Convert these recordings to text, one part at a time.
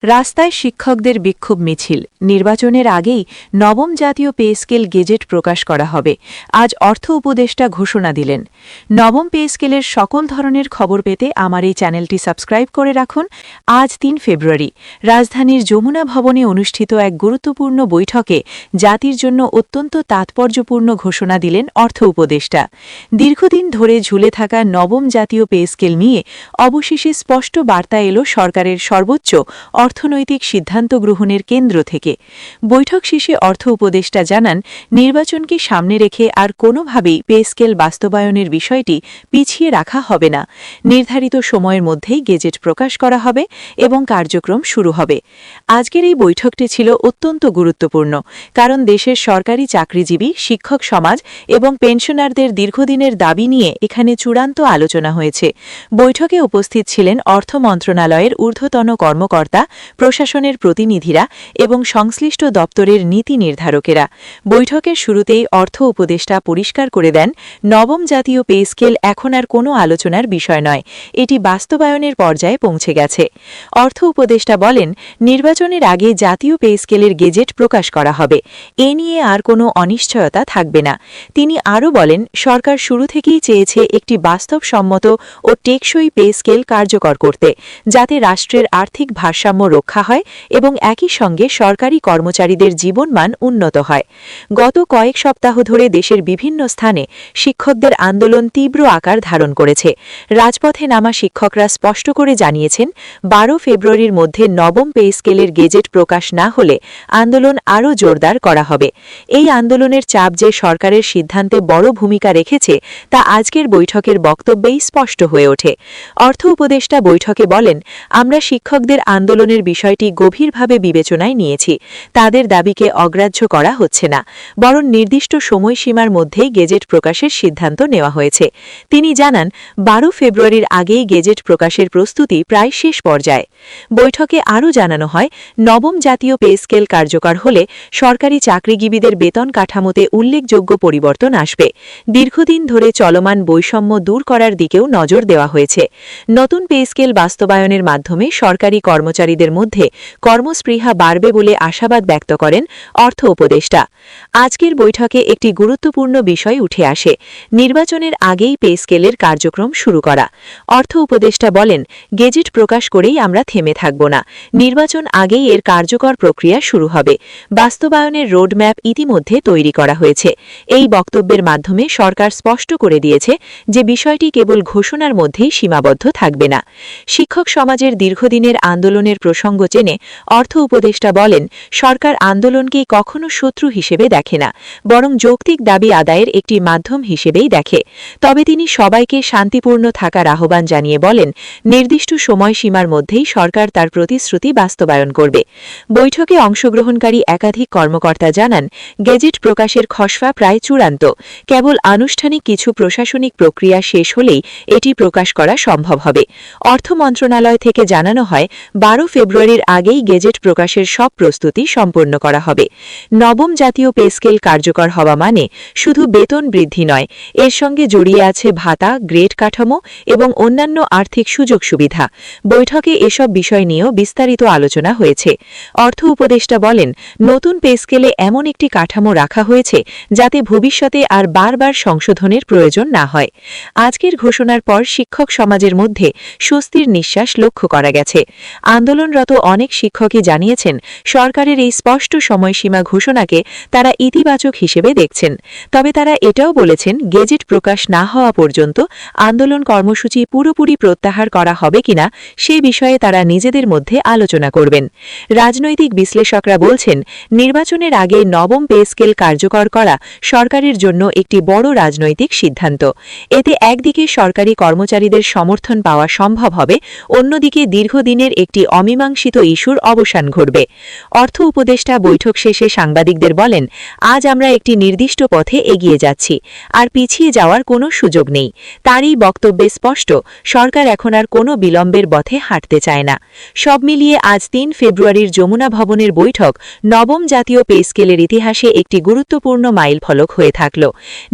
রাস্তায় শিক্ষকদের বিক্ষোভ মিছিল নির্বাচনের আগেই নবম জাতীয় পে স্কেল গেজেট প্রকাশ করা হবে। আজ অর্থ উপদেষ্টা ঘোষণা দিলেন। নবম পে স্কেলের সকল ধরনের খবর পেতে আমার এই চ্যানেলটি সাবস্ক্রাইব করে রাখুন। আজ ৩ ফেব্রুয়ারি রাজধানীর যমুনা ভবনে অনুষ্ঠিত এক গুরুত্বপূর্ণ বৈঠকে জাতির জন্য অত্যন্ত তাৎপর্যপূর্ণ ঘোষণা দিলেন অর্থ উপদেষ্টা। দীর্ঘদিন ধরে ঝুলে থাকা নবম জাতীয় পে স্কেল নিয়ে অবশেষে স্পষ্ট বার্তা এলো সরকারের সর্বোচ্চ অর্থনৈতিক সিদ্ধান্ত গ্রহণের কেন্দ্র থেকে। বৈঠক শেষে অর্থ উপদেষ্টা জানান, নির্বাচনকে সামনে রেখে আর কোনোভাবেই পে স্কেল বাস্তবায়নের বিষয়টি পিছিয়ে রাখা হবে না। নির্ধারিত সময়ের মধ্যেই গেজেট প্রকাশ করা হবে এবং কার্যক্রম শুরু হবে। আজকের এই বৈঠকটি ছিল অত্যন্ত গুরুত্বপূর্ণ, কারণ দেশের সরকারি চাকরিজীবী, শিক্ষক সমাজ এবং পেনশনারদের দীর্ঘদিনের দাবি নিয়ে এখানে চূড়ান্ত আলোচনা হয়েছে। বৈঠকে উপস্থিত ছিলেন অর্থ মন্ত্রণালয়ের ঊর্ধ্বতন কর্মকর্তা, প্রশাসনের প্রতিনিধিরা এবং সংশ্লিষ্ট দপ্তরের নীতি নির্ধারকেরা। বৈঠকের শুরুতেই অর্থ উপদেষ্টা পরিষ্কার করে দেন, নবম জাতীয় পে স্কেল এখন আর কোনো আলোচনার বিষয় নয়, এটি বাস্তবায়নের পর্যায়ে পৌঁছে গেছে। অর্থ উপদেষ্টা বলেন, নির্বাচনের আগে জাতীয় পে স্কেলের গেজেট প্রকাশ করা হবে, এ নিয়ে আর কোনো অনিশ্চয়তা থাকবে না। তিনি আরও বলেন, সরকার শুরু থেকেই চেয়েছে একটি বাস্তবসম্মত ও টেকসই পে স্কেল কার্যকর করতে, যাতে রাষ্ট্রের আর্থিক ভারসাম্য রক্ষা হয় এবং একই সঙ্গে সরকারি কর্মচারীদের জীবনমান উন্নত হয়। গত কয়েক সপ্তাহ ধরে দেশের বিভিন্ন স্থানে শিক্ষকদের আন্দোলন তীব্র আকার ধারণ করেছে। রাজপথে নামা শিক্ষকরা স্পষ্ট করে জানিয়েছেন, ১২ ফেব্রুয়ারির মধ্যে নবম পে স্কেলের গেজেট প্রকাশ না হলে আন্দোলন আরও জোরদার করা হবে। এই আন্দোলনের চাপ যে সরকারের সিদ্ধান্তে বড় ভূমিকা রেখেছে, তা আজকের বৈঠকের বক্তব্যেই স্পষ্ট হয়ে ওঠে। অর্থ উপদেষ্টা বৈঠকে বলেন, আমরা শিক্ষকদের আন্দোলনের বিষয়টি গভীরভাবে বিবেচনায় নিয়েছি। তাদের দাবিকে অগ্রাহ্য করা হচ্ছে না, বরং নির্দিষ্ট সময়সীমার মধ্যেই গেজেট প্রকাশের সিদ্ধান্ত নেওয়া হয়েছে। তিনি জানান, ১২ ফেব্রুয়ারির আগেই গেজেট প্রকাশের প্রস্তুতি প্রায় শেষ পর্যায়ে। বৈঠকে আরও জানানো হয়, নবম জাতীয় পে স্কেল কার্যকর হলে সরকারি চাকরিজীবীদের বেতন কাঠামোতে উল্লেখযোগ্য পরিবর্তন আসবে। দীর্ঘদিন ধরে চলমান বৈষম্য দূর করার দিকেও নজর দেওয়া হয়েছে। নতুন পে স্কেল বাস্তবায়নের মাধ্যমে সরকারি কর্মচারীদের মধ্যে কর্মস্পৃহা বাড়বে বলে আশাবাদ ব্যক্ত করেন অর্থ উপদেষ্টা। আজকের বৈঠকে একটি গুরুত্বপূর্ণ বিষয় উঠে আসে, নির্বাচনের আগেই পে স্কেলের কার্যক্রম শুরু করা। অর্থ উপদেষ্টা বলেন, গেজেট প্রকাশ করেই আমরা থেমে থাকব না, নির্বাচন আগেই এর কার্যকর প্রক্রিয়া শুরু হবে। বাস্তবায়নের রোডম্যাপ ইতিমধ্যে তৈরি করা হয়েছে। এই বক্তব্যের মাধ্যমে সরকার স্পষ্ট করে দিয়েছে যে বিষয়টি কেবল ঘোষণার মধ্যেই সীমাবদ্ধ থাকবে না। শিক্ষক সমাজের দীর্ঘদিনের আন্দোলনের প্রসঙ্গ চেনে অর্থ উপদেষ্টা বলেন, সরকার আন্দোলনকে কখনো শত্রু হিসেবে দেখে না, বরং যৌক্তিক দাবি আদায়ের একটি মাধ্যম হিসেবেই দেখে। তবে তিনি সবাইকে শান্তিপূর্ণ থাকার আহ্বান জানিয়ে বলেন, নির্দিষ্ট সময়সীমার মধ্যেই সরকার তার প্রতিশ্রুতি বাস্তবায়ন করবে। বৈঠকে অংশগ্রহণকারী একাধিক কর্মকর্তা জানান, গেজেট প্রকাশের খসড়া প্রায় চূড়ান্ত, কেবল আনুষ্ঠানিক কিছু প্রশাসনিক প্রক্রিয়া শেষ হলেই এটি প্রকাশ করা সম্ভব হবে। অর্থ মন্ত্রণালয় থেকে জানানো হয়, ১২ ফেব্রুয়ারির আগেই গেজেট প্রকাশের সব প্রস্তুতি সম্পন্ন করা হবে। নবম জাতীয় পে স্কেল কার্যকর হওয়া মানে শুধু বেতন বৃদ্ধি নয়, এর সঙ্গে জড়িয়ে আছে ভাতা, গ্রেড কাঠামো এবং অন্যান্য আর্থিক সুযোগ সুবিধা। বৈঠকে এসব বিষয় নিয়েও বিস্তারিত আলোচনা হয়েছে। অর্থ উপদেষ্টা বলেন, নতুন পে স্কেলে এমন একটি কাঠামো রাখা হয়েছে যাতে ভবিষ্যতে আর বারবার সংশোধনের প্রয়োজন না হয়। আজকের ঘোষণার পর শিক্ষক সমাজের মধ্যে স্বস্তির নিঃশ্বাস লক্ষ্য করা গেছে। আন্দোলনরত অনেক শিক্ষকই জানিয়েছেন, সরকারের এই স্পষ্ট সময়সীমা ঘোষণাকে তারা ইতিবাচক হিসেবে দেখছেন। তবে তারা এটাও বলেছেন, গেজেট প্রকাশ না হওয়া পর্যন্ত আন্দোলন কর্মসূচি পুরোপুরি প্রত্যাহার করা হবে কিনা সেই বিষয়ে তারা নিজেদের মধ্যে আলোচনা করবেন। রাজনৈতিক বিশ্লেষকরা বলছেন, নির্বাচনের আগে নবম পে স্কেল কার্যকর করা সরকারের জন্য একটি বড় রাজনৈতিক সিদ্ধান্ত। এতে একদিকে সরকারি কর্মচারীদের সমর্থন পাওয়া সম্ভব হবে, অন্যদিকে দীর্ঘদিনের একটি অমীমাংসিত ইস্যুর অবসান ঘটবে। অর্থ উপদেষ্টা বৈঠক শেষে সাংবাদিকদের বলেন, আজ আমরা একটি নির্দিষ্ট পথে এগিয়ে যাচ্ছি, আর পিছিয়ে যাওয়ার কোনো সুযোগ নেই। তারই বক্তব্যে স্পষ্ট, সরকার এখন আর কোনো বিলম্বের পথে হাঁটতে চায় না। সব মিলিয়ে আজ ৩ ফেব্রুয়ারির যমুনা ভবনের বৈঠক নবম জাতীয় পে স্কেলের ইতিহাসে একটি গুরুত্বপূর্ণ মাইলফলক হয়ে থাকল।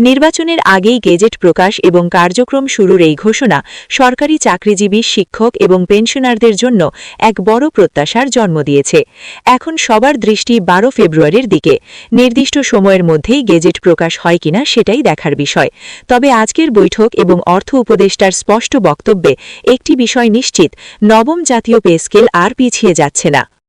নির্বাচনের আগেই গেজেট প্রকাশ এবং কার্যক্রম শুরুর এই ঘোষণা সরকারি চাকরিজীবী, শিক্ষক এবং পেনশনারদের জন্য এক বড় বড় প্রত্যাশার জন্ম দিয়েছে। এখন সবার দৃষ্টি 12 ফেব্রুয়ারির দিকে। নির্দিষ্ট সময়ের মধ্যেই গেজেট প্রকাশ হয় কিনা সেটাই দেখার বিষয়। তবে আজকের বৈঠক এবং অর্থ উপদেষ্টার স্পষ্ট বক্তব্যে একটি বিষয় নিশ্চিত, নবম জাতীয় পে স্কেল আর পিছিয়ে যাচ্ছে না।